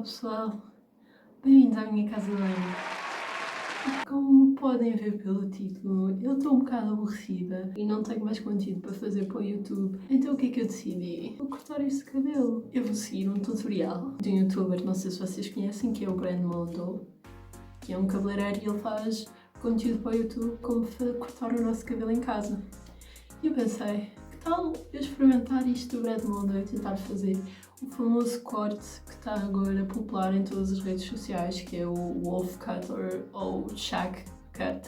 pessoal, bem-vindos à minha casa de banho. Como podem ver pelo título, eu estou um bocado aborrecida e não tenho mais conteúdo para fazer para o YouTube. Então o que é que eu decidi? Vou cortar este cabelo. Eu vou seguir um tutorial de um youtuber, não sei se vocês conhecem, que é o Mondo, que é um cabeleireiro e ele faz conteúdo para o YouTube como cortar o nosso cabelo em casa. E eu pensei, que tal eu experimentar isto do Mondo e tentar fazer o famoso corte que está agora popular em todas as redes sociais, que é o wolf cut ou shag cut,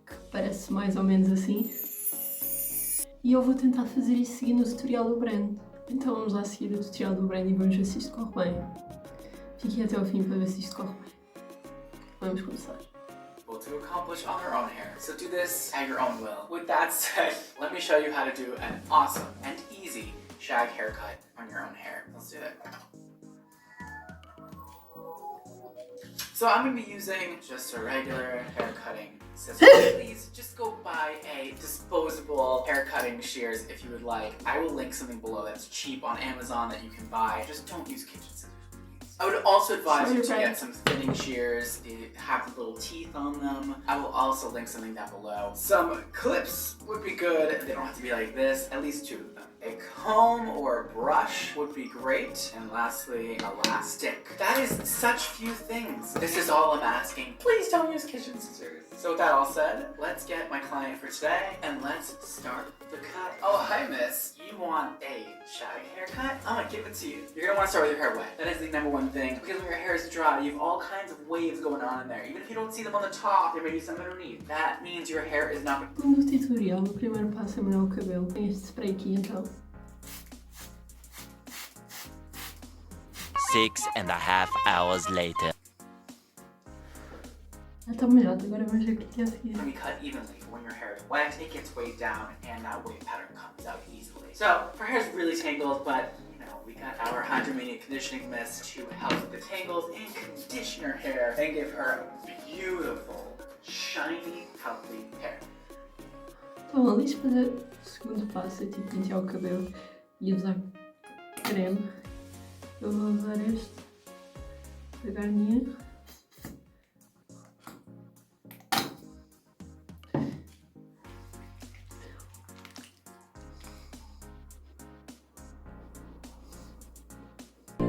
que parece mais ou menos assim. E eu vou tentar fazer isso seguindo o tutorial do Brand. Então vamos lá seguir o tutorial do Brand e vamos ver se isto corre bem. Fiquem até ao fim para ver se isto corre bem. Vamos começar. To accomplish on their own hair. So do this at your own will. With that said, let me show you how to do an awesome and easy shag haircut on your own hair. Let's do it. So I'm going to be using just a regular hair cutting scissors. Please just go buy a disposable hair cutting shears if you would like. I will link something below that's cheap on Amazon that you can buy. Just don't use kitchen scissors. I would also advise you to get some thinning shears. They have little teeth on them. I will also link something down below. Some clips would be good. They don't have to be like this, at least 2 of them. A comb or a brush would be great. And lastly, elastic. That is such few things. This is all I'm asking. Please don't use kitchen scissors. So with that all said, let's get my client for today and let's start the cut. Oh, hi miss. You want a shag haircut? I'm gonna give it to you. You're gonna want to start with your hair wet. That is the #1 thing. Because when your hair is dry, you have all kinds of waves going on in there. Even if you don't see them on the top, there may be some underneath. That means your hair is not... No tutorial, o primeiro passo é molhar o cabelo. Tem este spray aqui então. 6.5 hours later. Já está molhado, agora vamos ver o que é a seguir. Let me cut evenly. When your hair is wet, it gets weighed down and that wave pattern comes out easily. So, if our hair is really tangled, but we got our hydromatic conditioning mist to help with the tangles and condition her hair and give her beautiful, shiny, healthy hair. Então, ali para o segundo passo é tipo pentear o cabelo e usar creme. Eu vou usar este da Garnier.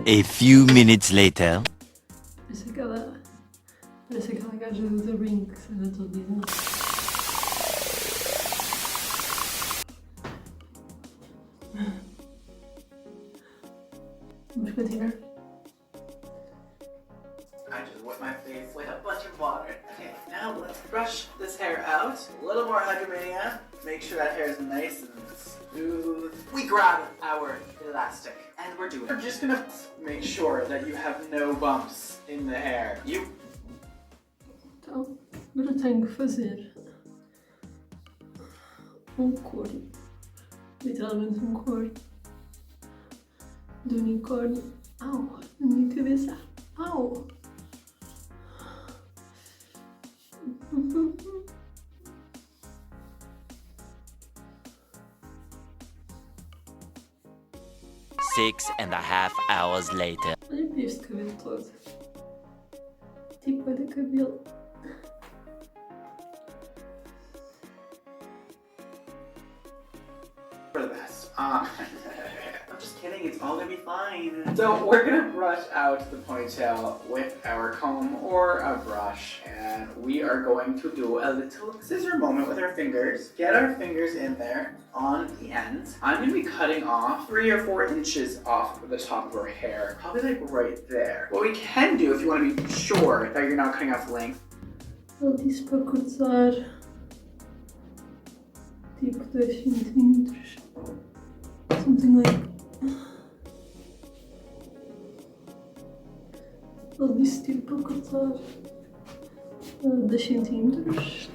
A few minutes later. Parece aquela gaja do The Ring que se anda todo dizendo. Vamos continuar. I just wet my face with a bunch of water. Okay, now let's brush this hair out. A little more hydromania. Make sure that hair is nice and smooth. We grab our elastic and we're just gonna make sure that you have no bumps in the hair. Então, agora tenho que fazer corno. Literalmente corno. Do unicórnio. Au! Na minha cabeça. Au! Six and a half hours later. Olha para este cabelo todo. Tipo, olha cabelo. For the best. I'm just kidding, it's all gonna be fine. So we're gonna brush out the ponytail with our comb or a brush, and we are going to do a little scissor moment with our fingers. Get our fingers in there on the ends. I'm gonna be cutting off 3 or 4 inches off the top of her hair, probably like right there. What we can do if you want to be sure that you're not cutting off length. Ele disse para cortar tipo 2 centímetros. Something like. Ele disse tipo para cortar 2 centímetros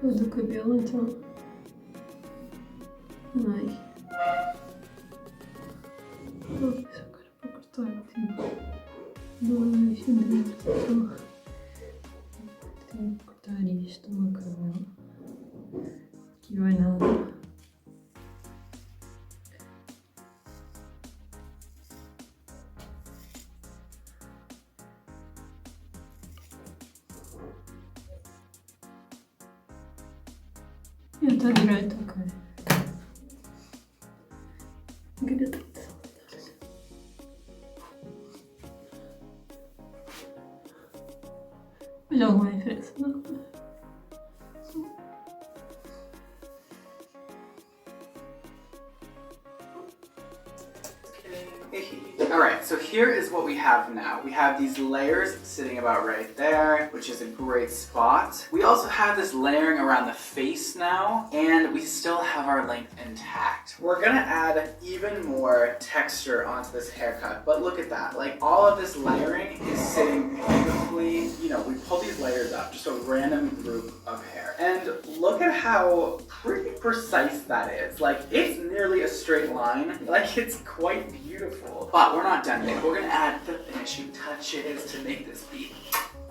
do cabelo, então. Ai. Ele disse agora para cortar tipo 2 centímetros. Então, tenho que cortar isto no meu cabelo. Aqui vai nada. Eu estou direito, ok. Gratuito. Mas alguma diferença? Não. Alright, so here is what we have now. We have these layers sitting about right there, which is a great spot. We also have this layering around the face now, and we still have our length intact. We're gonna add even more texture onto this haircut, but look at that. Like, all of this layering is sitting beautifully. You know, we pull these layers up, just a random group of hair. And look at how pretty precise that is. Like, it's nearly a straight line. Like, it's quite beautiful. But we're not done yet. We're gonna add the finishing touches to make this be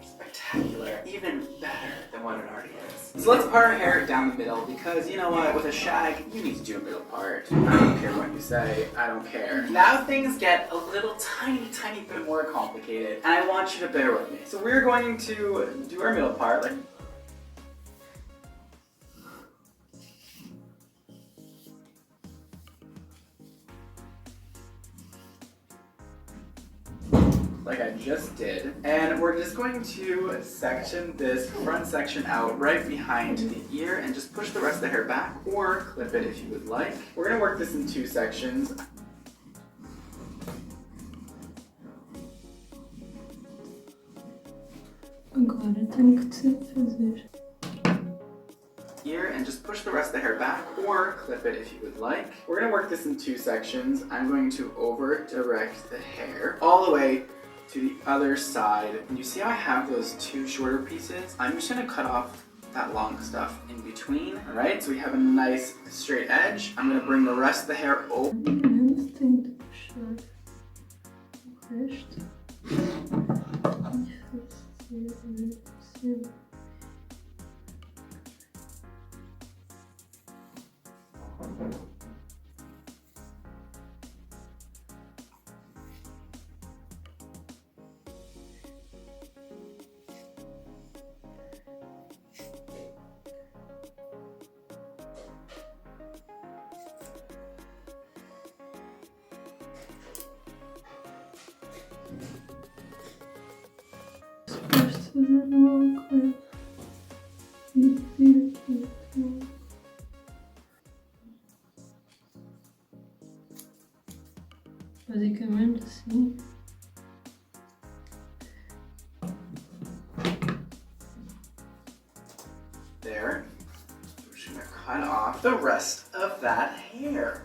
spectacular, even better than what it already is. So let's part our hair down the middle because you know what, with a shag, you need to do a middle part. I don't care what you say, I don't care. Now things get a little tiny bit more complicated, and I want you to bear with me. So we're going to do our middle part, like I just did, and we're just going to section this front section out right behind the ear and just push the rest of the hair back or clip it if you would like. We're going to work this in 2 sections. Agora tenho que te fazer. Ear and just push the rest of the hair back or clip it if you would like. We're going to work this in 2 sections. I'm going to over direct the hair all the way to the other side. And you see how I have those 2 shorter pieces? I'm just gonna cut off that long stuff in between. All right, so we have a nice straight edge. I'm gonna bring the rest of the hair over. Menos tenho de puxar o resto e fazer. Suposto fazer uma coisa e vir aqui. Basicamente assim. There. We're just gonna cut off the rest of that hair.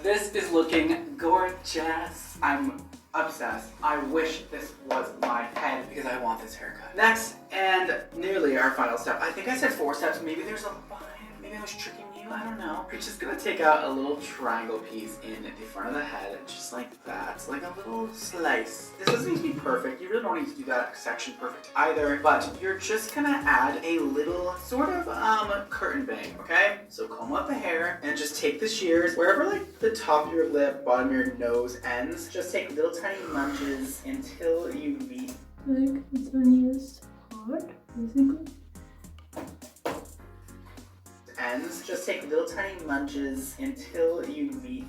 This is looking gorgeous. I'm obsessed. I wish this was my head because I want this haircut. Next, and nearly our final step. I think I said 4 steps. Maybe there's a 5. Maybe I was tricking you. I don't know. We're just gonna take out a little triangle piece in the front of the head, just like that, like a little slice. This doesn't need to be perfect. You really don't need to do that section perfect either, but you're just gonna add a little sort of curtain bang, okay? So comb out the hair and just take the shears wherever like the top of your lip, bottom of your nose ends. Just take little tiny munches until you meet Like the tiniest part, basically. ends. Just take little tiny munches until you meet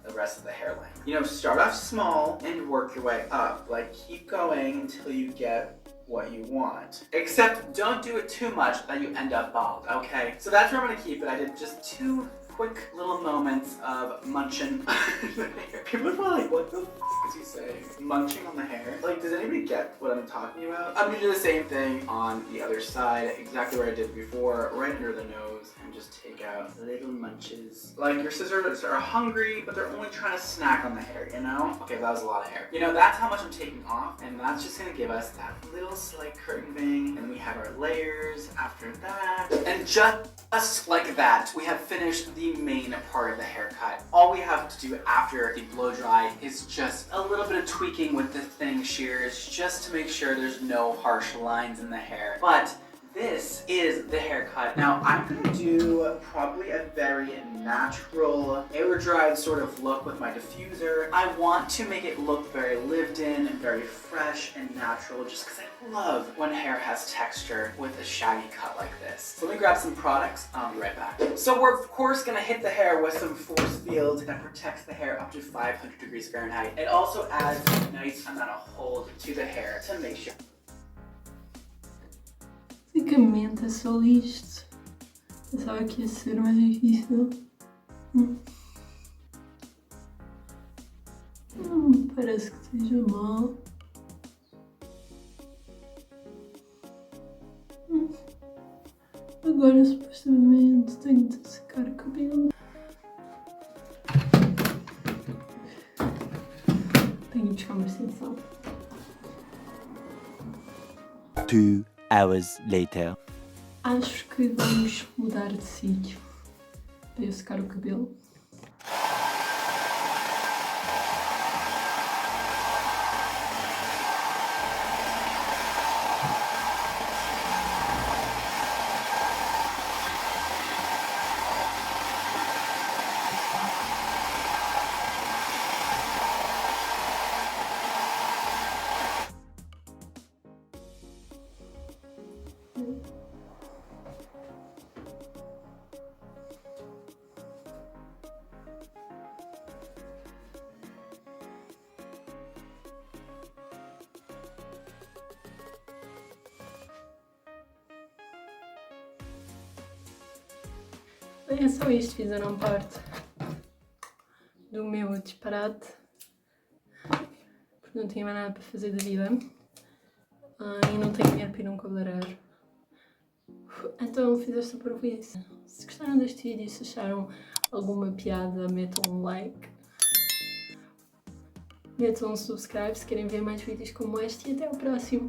the rest of the hairline. You know, start off small and work your way up. Like, keep going until you get what you want. Except don't do it too much that you end up bald, okay? So that's where I'm gonna keep it. I did just 2 quick little moments of munching the hair. People are probably like, what the f is he saying? Munching on the hair? Like, does anybody get what I'm talking about? I'm gonna do the same thing on the other side, exactly what I did before, right under the nose, and just take out little munches. Like, your scissors are hungry, but they're only trying to snack on the hair, you know? Okay, that was a lot of hair. You know, that's how much I'm taking off, and that's just gonna give us that little slight curtain bang, and we have our layers after that. And just like that, we have finished the main part of the haircut. All we have to do after the blow dry is just a little bit of tweaking with the thinning shears just to make sure there's no harsh lines in the hair. But this is the haircut. Now I'm gonna do probably a very natural air-dried sort of look with my diffuser. I want to make it look very lived in and very fresh and natural just because I love when hair has texture with a shaggy cut like this. So let me grab some products, I'll be right back. So we're of course gonna hit the hair with some force field that protects the hair up to 500 degrees Fahrenheit. It also adds a nice amount of hold to the hair to make sure. Basicamente é só isto. Pensava que ia ser mais difícil. Parece que esteja mal. Agora supostamente tenho de secar o cabelo. Tenho de buscar uma extensão. 2 hours later. Acho que vamos mudar de sítio para eu secar o cabelo. É só isto, fizeram parte do meu disparate, porque não tinha mais nada para fazer da vida e não tenho dinheiro para ir a um cabeleireiro. Então fiz esta parvoíce. Se gostaram deste vídeo, se acharam alguma piada, metam um like, metam um subscribe se querem ver mais vídeos como este e até ao próximo.